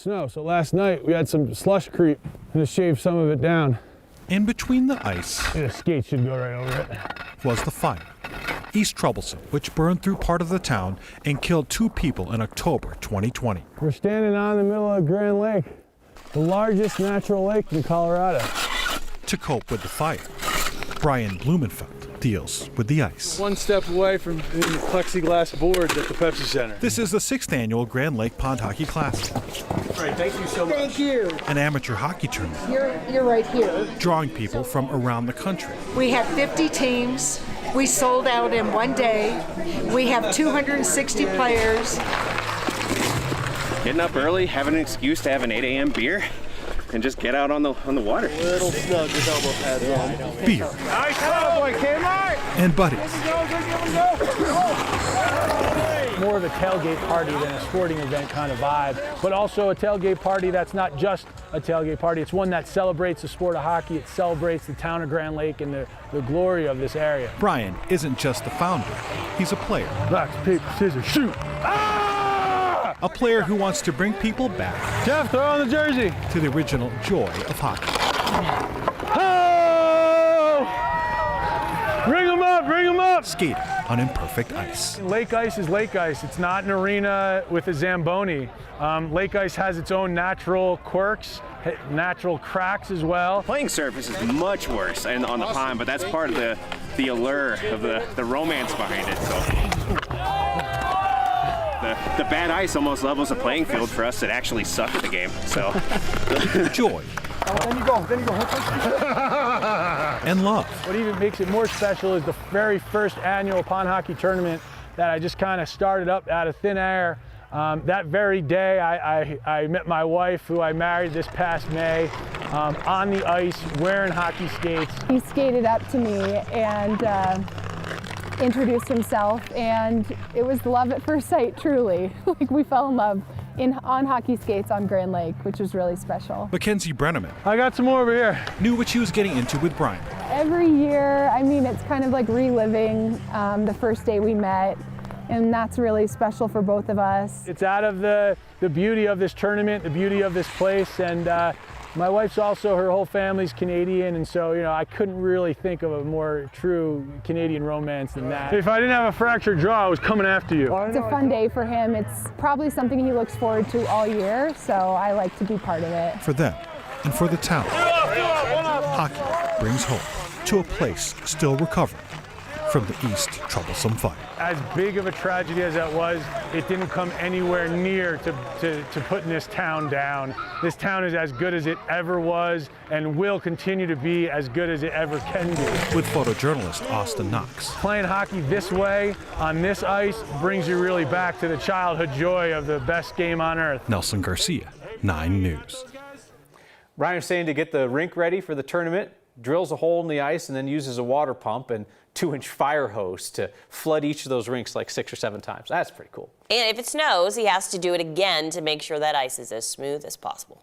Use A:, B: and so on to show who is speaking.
A: Snow, so last night we had some slush creep and it shaved some of it down.
B: In between the ice,
A: The skate should go right over it.
B: was the fire. East Troublesome, which burned through part of the town and killed 2 people in October 2020.
A: We're standing on the middle of Grand Lake, the largest natural lake in Colorado.
B: To cope with the fire, Brian Blumenfeld deals with the ice.
C: One step away from the plexiglass boards at the Pepsi Center.
B: This is the 6th annual Grand Lake Pond Hockey Classic,
C: All right, thank you so much.
D: Thank you.
B: an amateur hockey tournament
D: You're right here.
B: drawing people from around the country.
D: We have 50 teams. We sold out in one day. We have 260 players.
E: Getting up early, having an excuse to have an 8 a.m. beer, and just get out on the water.
C: Little snug with elbow pads on.
B: Beer
C: Nice boy, Kmart!
B: and buddies.
F: More of a tailgate party than a sporting event kind of vibe, but also a tailgate party that's not just a tailgate party. It's one that celebrates the sport of hockey. It celebrates the town of Grand Lake and the glory of this area.
B: Brian isn't just the founder, he's a player.
A: Rock, paper, scissors, shoot!
B: A player who wants to bring people back
A: Jeff, throw on the jersey!
B: to the original joy of hockey.
A: Oh! Bring them up, bring them up!
B: Skating on imperfect ice.
F: Lake ice is lake ice. It's not an arena with a Zamboni. Lake ice has its own natural quirks, natural cracks as well.
E: Playing surface is much worse on the pond, but that's part of the allure of the romance behind it. So the bad ice almost levels the playing field for us that actually suck at the game. So
B: Joy
F: Then you go.
B: and love.
F: What even makes it more special is the very first annual pond hockey tournament that I just kind of started up out of thin air. That very day, I met my wife, who I married this past May, on the ice, wearing hockey skates.
G: He skated up to me and introduced himself, and it was love at first sight, truly. Like, we fell in love on hockey skates on Grand Lake, which was really special.
B: Mackenzie Brenneman
A: I got some more over here.
B: knew what she was getting into with Brian.
G: Every year, I mean, it's kind of like reliving the first day we met, and that's really special for both of us.
F: It's out of the beauty of this tournament, the beauty of this place, and my wife's also, her whole family's Canadian, and so, you know, I couldn't really think of a more true Canadian romance than that.
A: If I didn't have a fractured jaw, I was coming after you.
G: It's a fun day for him. It's probably something he looks forward to all year, so I like to be part of it.
B: For them and for the town, hockey brings hope to a place still recovering from the East Troublesome Fire.
F: As big of a tragedy as that was, it didn't come anywhere near to putting this town down. This town is as good as it ever was and will continue to be as good as it ever can be.
B: With photojournalist Austin Knox.
F: Playing hockey this way, on this ice, brings you really back to the childhood joy of the best game on earth.
B: Nelson Garcia, 9 News.
H: Brian was saying to get the rink ready for the tournament, drills a hole in the ice and then uses a water pump and 2-inch fire hose to flood each of those rinks like 6 or 7 times. That's pretty cool.
I: And if it snows, he has to do it again to make sure that ice is as smooth as possible.